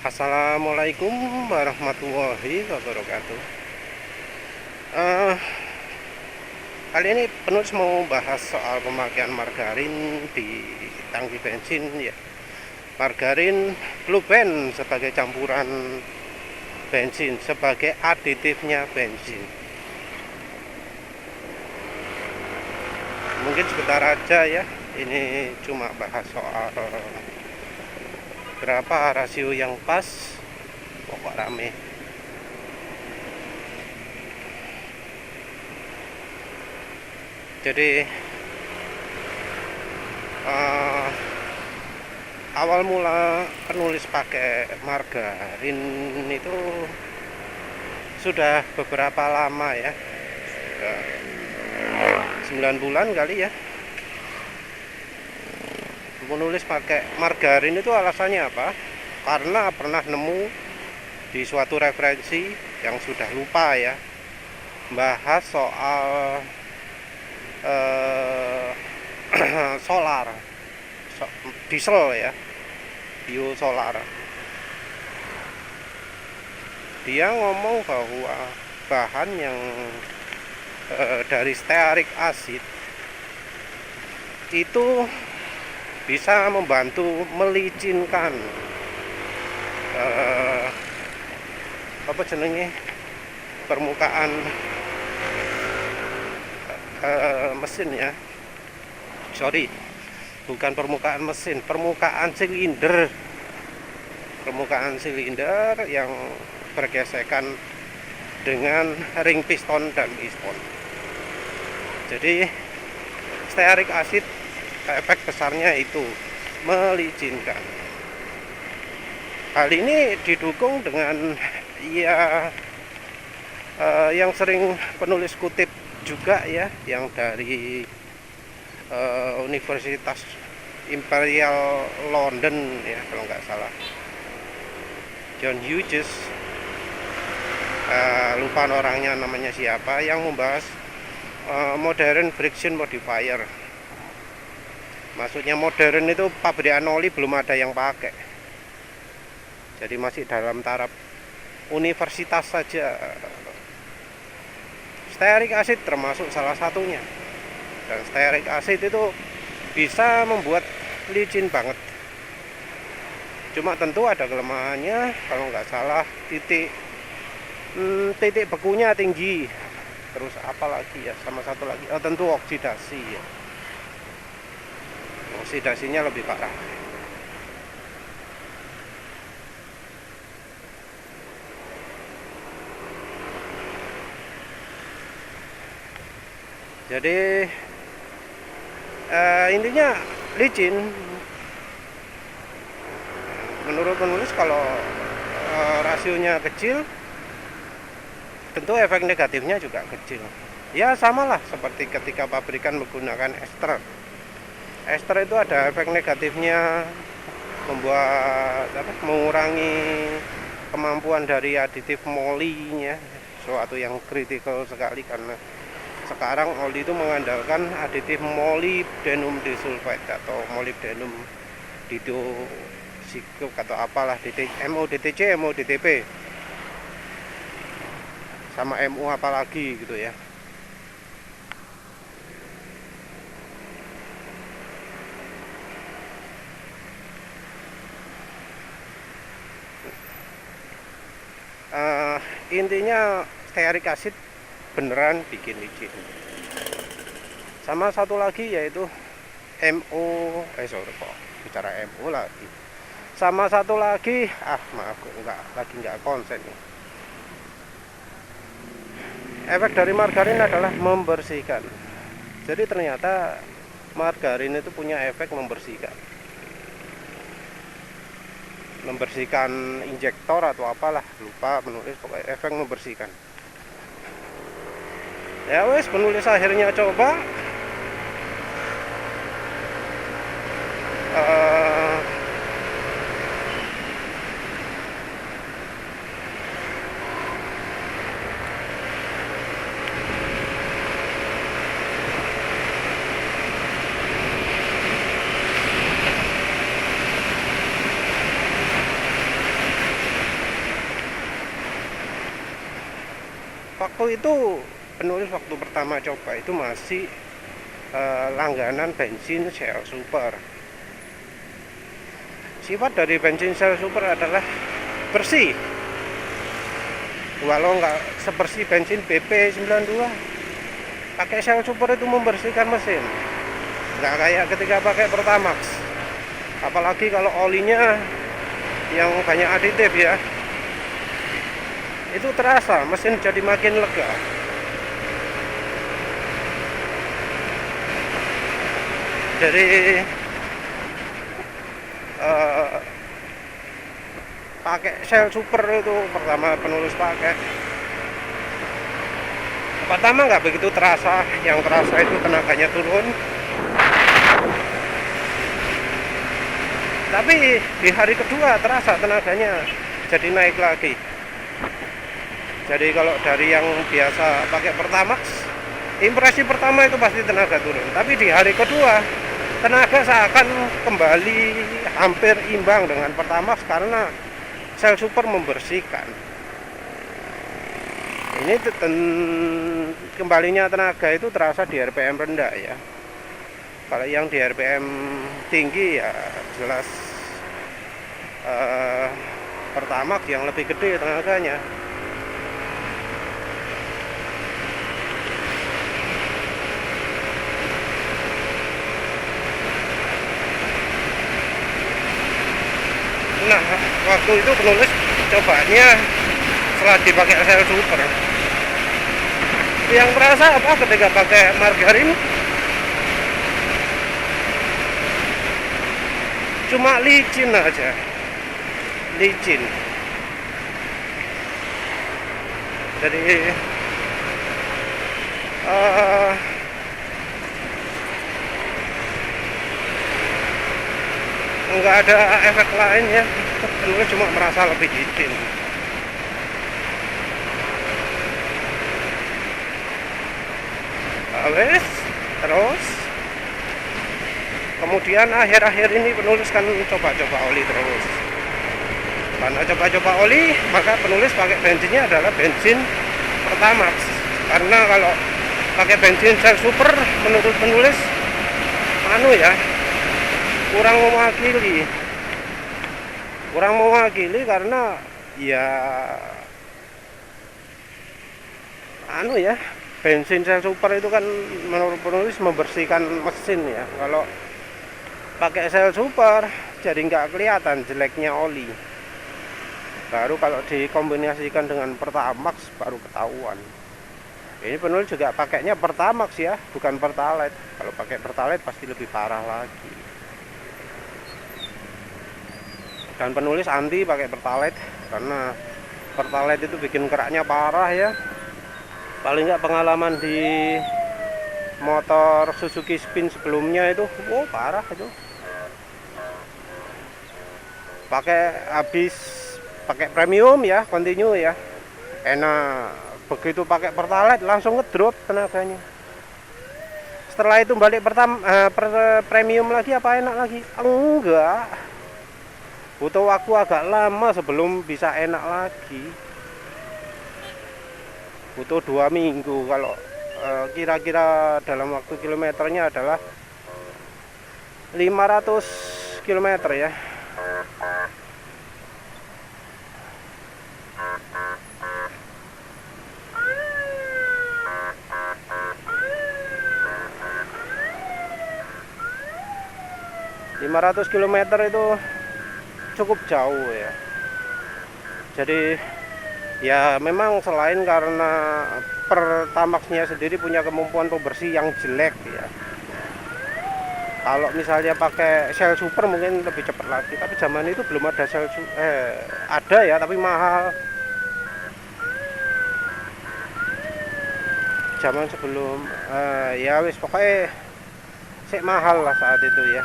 Assalamualaikum warahmatullahi wabarakatuh. Eh, Kali ini penulis mau bahas soal pemakaian margarin di tangki bensin ya. Margarin Blue Band sebagai campuran bensin, sebagai aditifnya bensin. Mungkin sebentar aja ya. Ini cuma bahas soal berapa rasio yang pas, pokok rame. Jadi awal mula penulis pakai margarin itu sudah beberapa lama ya, sudah 9 bulan kali ya. Menulis pakai margarin itu alasannya apa? Karena pernah nemu di suatu referensi yang sudah lupa ya, bahas soal solar, diesel ya, biosolar. Dia ngomong bahwa bahan yang dari stearik acid itu bisa membantu melicinkan apa jenenge, permukaan mesin ya. Sorry, bukan permukaan mesin, permukaan silinder yang bergesekan dengan ring piston dan piston. Jadi stearik acid efek besarnya itu melicinkan. Hal ini didukung dengan ya yang sering penulis kutip juga ya, yang dari Universitas Imperial London ya kalau nggak salah, John Hughes, lupa orangnya namanya siapa, yang membahas modern friction modifier. Maksudnya modern itu pabrikan oli belum ada yang pakai, jadi masih dalam taraf universitas saja. Stearik acid termasuk salah satunya, dan stearik acid itu bisa membuat licin banget. Cuma tentu ada kelemahannya, kalau nggak salah titik bekunya tinggi. Terus apa lagi ya, sama satu lagi tentu oksidasi ya. Oksidasinya lebih parah. Jadi intinya licin. Menurut penulis kalau rasionya kecil, tentu efek negatifnya juga kecil. Ya samalah seperti ketika pabrikan menggunakan ester. Ester itu ada efek negatifnya, mengurangi kemampuan dari aditif molinya, suatu yang kritikal sekali karena sekarang oli itu mengandalkan aditif molybdenum disulfide atau molybdenum didoxyribonucleic atau apalah, MODTC, MODTP sama MU apalagi gitu ya. Intinya stearik acid beneran bikin licin. Sama satu lagi yaitu sorry kok bicara MO lagi. Sama satu lagi, maaf nggak konsen nih. Efek dari margarin adalah membersihkan. Jadi ternyata margarin itu punya efek membersihkan injektor atau apalah, lupa penulis, pokoknya efek membersihkan. Ya wes, penulis akhirnya coba Waktu itu penulis waktu pertama coba itu masih langganan bensin Shell Super. Sifat dari bensin Shell Super adalah bersih, walau nggak sebersih bensin BP 92. Pakai Shell Super itu membersihkan mesin, nggak kayak ketika pakai Pertamax. Apalagi kalau olinya yang banyak aditif ya, itu terasa mesin jadi makin lega. Dari pakai Shell Super itu pertama penulis pakai, pertama nggak begitu terasa, yang terasa itu tenaganya turun. Tapi di hari kedua terasa tenaganya jadi naik lagi. Jadi kalau dari yang biasa pakai Pertamax, impresi pertama itu pasti tenaga turun. Tapi di hari kedua tenaga seakan kembali hampir imbang dengan Pertamax karena Shell Super membersihkan. Ini kembalinya tenaga itu terasa di RPM rendah ya. Kalau yang di RPM tinggi ya jelas Pertamax yang lebih gede tenaganya. Nah, waktu itu penulis cobanya setelah dipakai Shell Super. Yang terasa apa ketika pakai margarin? Cuma licin aja, licin. Jadi nggak ada efek lain ya, penulis cuma merasa lebih licin. Wes, terus kemudian akhir-akhir ini penulis kan coba-coba oli terus. Karena coba-coba oli, maka penulis pakai bensinnya adalah bensin Pertamax. Karena kalau pakai bensin Shell Super menurut penulis kurang mewakili karena ya bensin Shell Super itu kan menurut penulis membersihkan mesin ya. Kalau pakai Shell Super jadi nggak kelihatan jeleknya oli. Baru kalau dikombinasikan dengan Pertamax baru ketahuan. Ini penulis juga pakainya Pertamax ya, bukan Pertalite. Kalau pakai Pertalite pasti lebih parah lagi. Dan penulis anti pakai Pertalite karena Pertalite itu bikin keraknya parah ya. Paling nggak pengalaman di motor Suzuki Spin sebelumnya itu, parah itu. Pakai premium ya, continue ya, enak. Begitu pakai Pertalite langsung ngedrop tenaganya. Setelah itu balik premium lagi apa enak lagi? Enggak, butuh waktu agak lama sebelum bisa enak lagi. Butuh 2 minggu kalau kira-kira dalam waktu kilometernya adalah 500 km ya. km itu cukup jauh ya. Jadi ya memang selain karena Pertamaxnya sendiri punya kemampuan pembersih yang jelek ya. Kalau misalnya pakai Shell Super mungkin lebih cepat lagi, tapi zaman itu belum ada ada ya, tapi mahal. Zaman sebelum ya wis pokoknya mahal lah saat itu ya.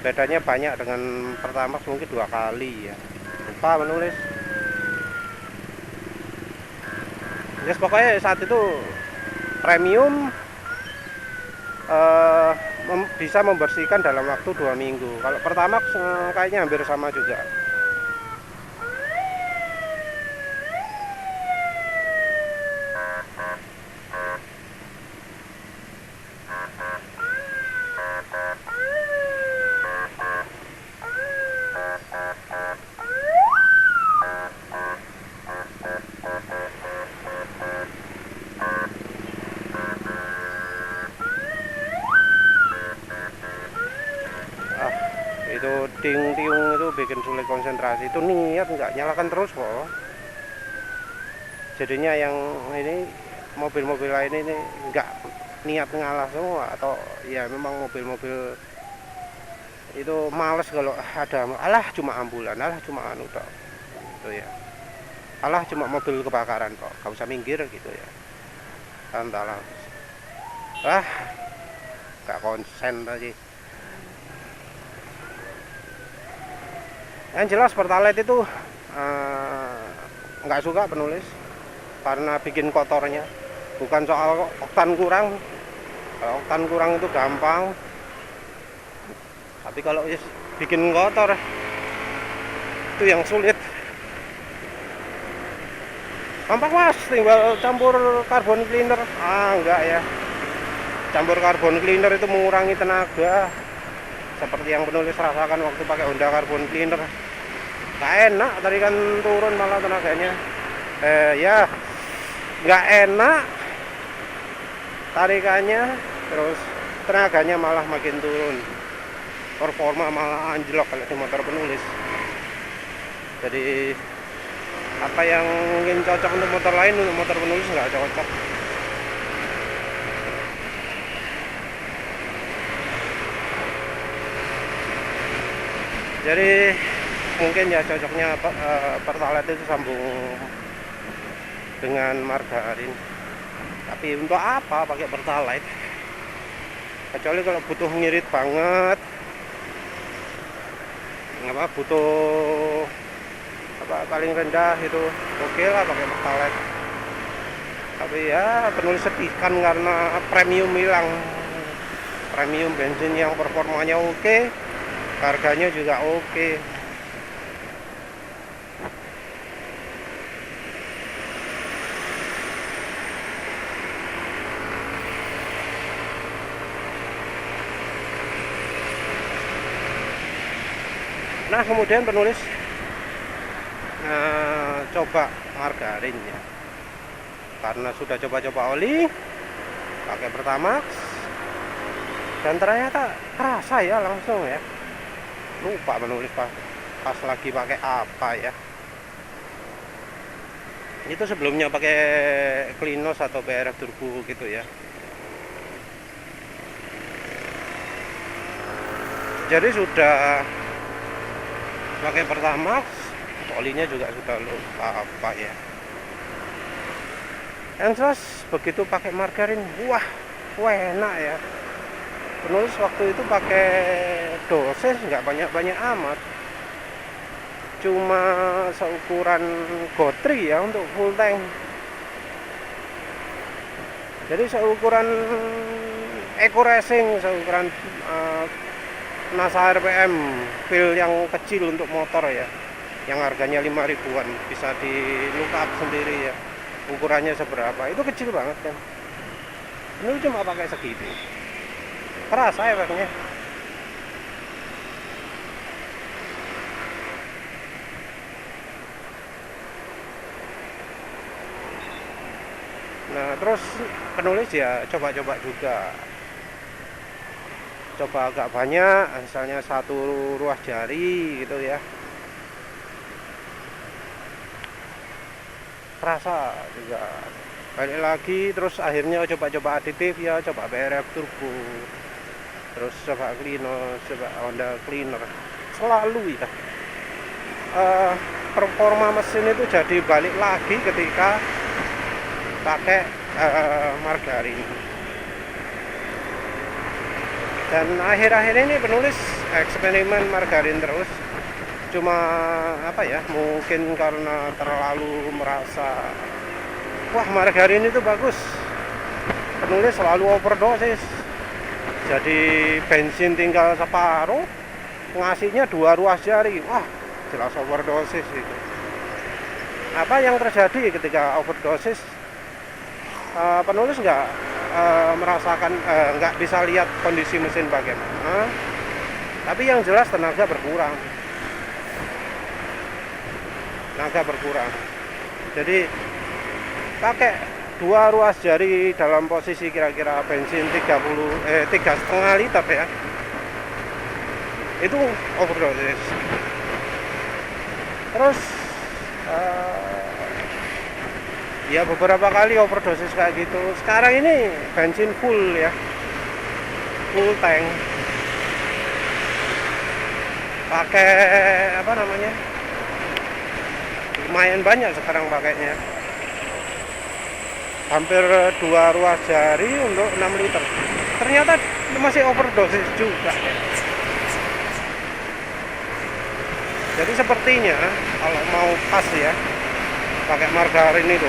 Bedanya banyak dengan Pertamax mungkin 2 kali ya. Lupa menulis. Yes, pokoknya saat itu premium bisa membersihkan dalam waktu 2 minggu. Kalau Pertamax kayaknya hampir sama juga. bikin sulit konsentrasi. Itu niat nggak nyalakan terus kok. Jadinya yang ini mobil-mobil lain ini nggak niat ngalah semua, atau ya memang mobil-mobil itu males kalau ada alah cuma ambulan, alah cuma anu tok gitu ya, alah cuma mobil kebakaran kok, gak usah minggir gitu ya, antalah gak konsen tadi. Yang jelas Pertalite itu nggak suka penulis karena bikin kotornya, bukan soal oktan kurang. Kalau oktan kurang itu gampang, tapi kalau bikin kotor itu yang sulit. Gampang mas, tinggal campur carbon cleaner. Enggak ya, campur carbon cleaner itu mengurangi tenaga, seperti yang penulis rasakan waktu pakai Honda carbon cleaner. Gak enak, tadi kan turun malah tenaganya. Ya nggak enak tarikannya, terus tenaganya malah makin turun, performa malah anjlok kalau di motor penulis. Jadi apa yang mungkin cocok untuk motor lain, untuk motor penulis nggak cocok. Jadi mungkin ya cocoknya Pertalite itu sambung dengan margarin. Tapi untuk apa pakai Pertalite? Kecuali kalau butuh ngirit banget, butuh paling rendah itu oke lah pakai Pertalite. Tapi ya penulis sedihkan karena premium hilang, premium bensin yang performanya oke, harganya juga oke. Nah kemudian penulis coba margarin ya, karena sudah coba-coba oli pakai Pertamax dan ternyata terasa ya langsung ya. Lupa menulis pas lagi pakai apa ya. Itu sebelumnya pakai Klinos atau BRF Turbo gitu ya. Jadi sudah pakai Pertamax, olinya juga sudah lupa apa ya. Yang jelas begitu pakai margarin, wah enak ya. Penulis waktu itu pakai dosis nggak banyak-banyak amat, cuma seukuran gotri ya untuk full tank. Jadi seukuran Eco Racing, seukuran NASA RPM pil yang kecil untuk motor ya, yang harganya 5 ribuan, bisa di look up sendiri ya ukurannya seberapa. Itu kecil banget kan, ini cuma pakai segitu, terasa efeknya. Nah terus penulis ya coba-coba juga, coba agak banyak, misalnya 1 ruas jari gitu ya, terasa juga. Balik lagi terus akhirnya coba-coba aditif ya, coba BRF Turbo, terus coba Klinos, coba Honda Cleaner, selalu ya performa mesin itu jadi balik lagi ketika pakai margarin. Dan akhir-akhir ini penulis eksperimen margarin terus, cuma apa ya, mungkin karena terlalu merasa wah margarin itu bagus, penulis selalu overdosis. Jadi bensin tinggal separuh, ngasihnya 2 ruas jari, wah jelas overdosis itu. Apa yang terjadi ketika overdosis? Penulis nggak merasakan, nggak bisa lihat kondisi mesin bagaimana, tapi yang jelas tenaga berkurang. Jadi pakai 2 ruas jari dalam posisi kira-kira bensin 3,5 liter ya, itu overdosis. Terus ya beberapa kali overdosis kayak gitu. Sekarang ini bensin full ya, full tank, pakai apa namanya, lumayan banyak sekarang pakainya, hampir 2 ruas jari untuk 6 liter. Ternyata masih overdosis juga ya. Jadi sepertinya kalau mau pas ya pakai margarin itu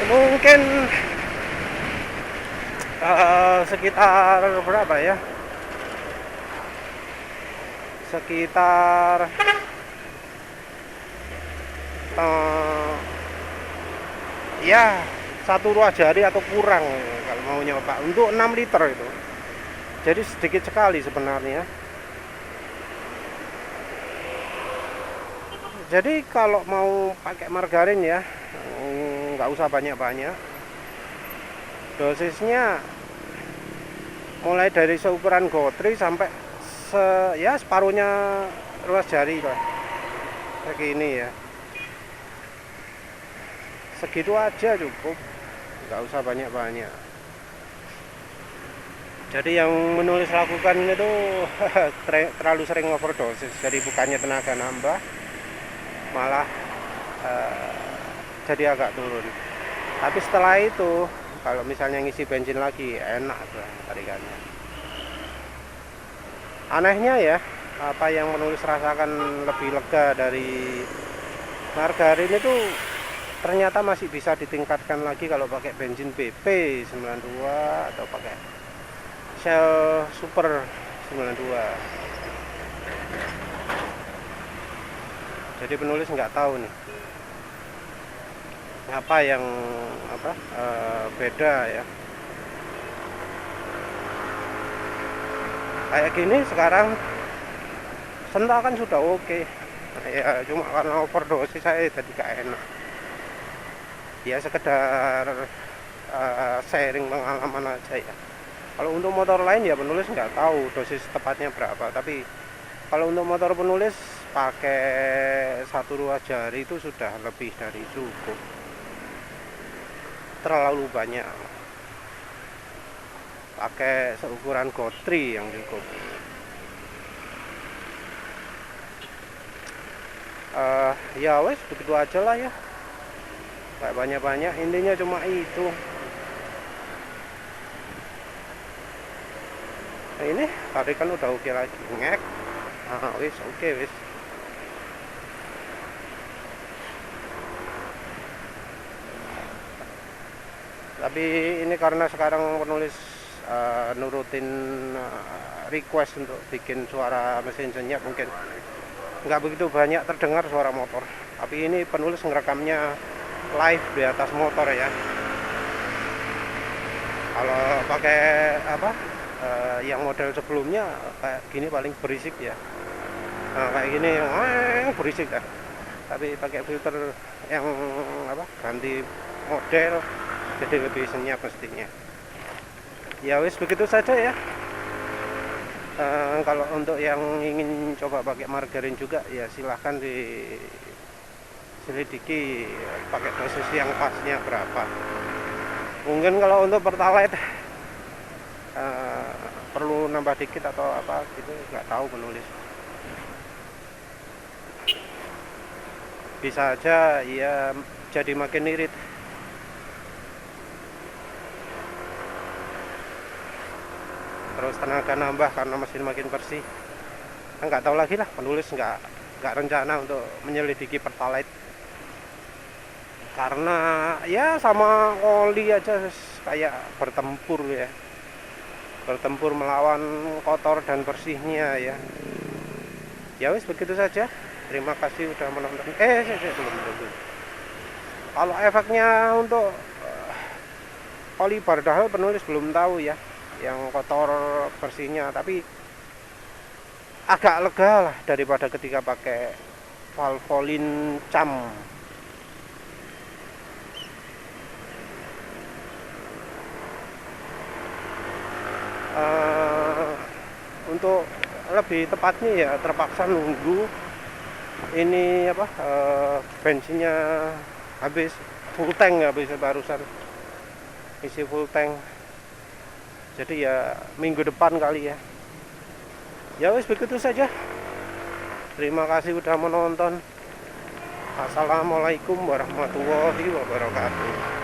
mungkin sekitar berapa ya, sekitar ya 1 ruas jari atau kurang kalau mau nyoba untuk 6 liter itu. Jadi sedikit sekali sebenarnya. Jadi kalau mau pakai margarin ya nggak usah banyak-banyak. Dosisnya mulai dari seukuran gotri sampai ya separuhnya ruas jari lah, segini ya, segitu aja cukup, nggak usah banyak-banyak. Jadi yang menulis lakukan itu terlalu sering overdosis, jadi bukannya tenaga nambah, malah jadi agak turun. Tapi setelah itu kalau misalnya ngisi bensin lagi enak lah tarikannya. Anehnya ya, apa yang menulis rasakan lebih lega dari margarin itu ternyata masih bisa ditingkatkan lagi kalau pakai bensin BP 92 atau pakai Shell Super 92. Jadi penulis nggak tahu nih apa yang beda ya. Kayak gini sekarang sentak kan sudah oke. Ya cuma karena overdosis saya tadi gak enak. Ya sekedar sharing pengalaman aja ya. Kalau untuk motor lain ya penulis nggak tahu dosis tepatnya berapa. Tapi kalau untuk motor penulis pakai 1 ruas jari itu sudah lebih dari cukup. Terlalu banyak. Pakai seukuran gotri yang cukup. Ya wes begitu aja lah ya, kayak banyak-banyak, intinya cuma itu. Nah, ini tarikan udah oke lagi, ngek. Wis oke wis. Tapi ini karena sekarang penulis nurutin request untuk bikin suara mesin senyap, mungkin nggak begitu banyak terdengar suara motor. Tapi ini penulis ngerekamnya live di atas motor ya. Kalau pakai yang model sebelumnya kayak gini paling berisik ya. Kayak gini berisik ya. Tapi pakai filter yang ganti model jadi lebih senyap mestinya. Ya wis begitu saja ya. Kalau untuk yang ingin coba pakai margarin juga ya silahkan diselidiki pakai dosis yang pasnya berapa. Mungkin kalau untuk pertalite perlu nambah dikit atau apa gitu, nggak tahu penulis. Bisa aja ya jadi makin irit. Terus tenaga nambah karena mesin makin bersih. Nggak tahu lagi lah, penulis nggak rencana untuk menyelidiki pertalite. Karena ya sama oli aja kayak bertempur ya. Bertempur melawan kotor dan bersihnya ya. Ya wis begitu saja. Terima kasih udah menonton. Belum. Kalau efeknya untuk oli bardahal penulis belum tahu ya, yang kotor bersihnya, tapi agak lega lah daripada ketika pakai Valvoline Cam. Untuk lebih tepatnya ya terpaksa nunggu ini apa bensinnya habis, full tank habis barusan isi full tank. Jadi ya minggu depan kali ya. Ya wis begitu saja. Terima kasih udah menonton. Assalamualaikum warahmatullahi wabarakatuh.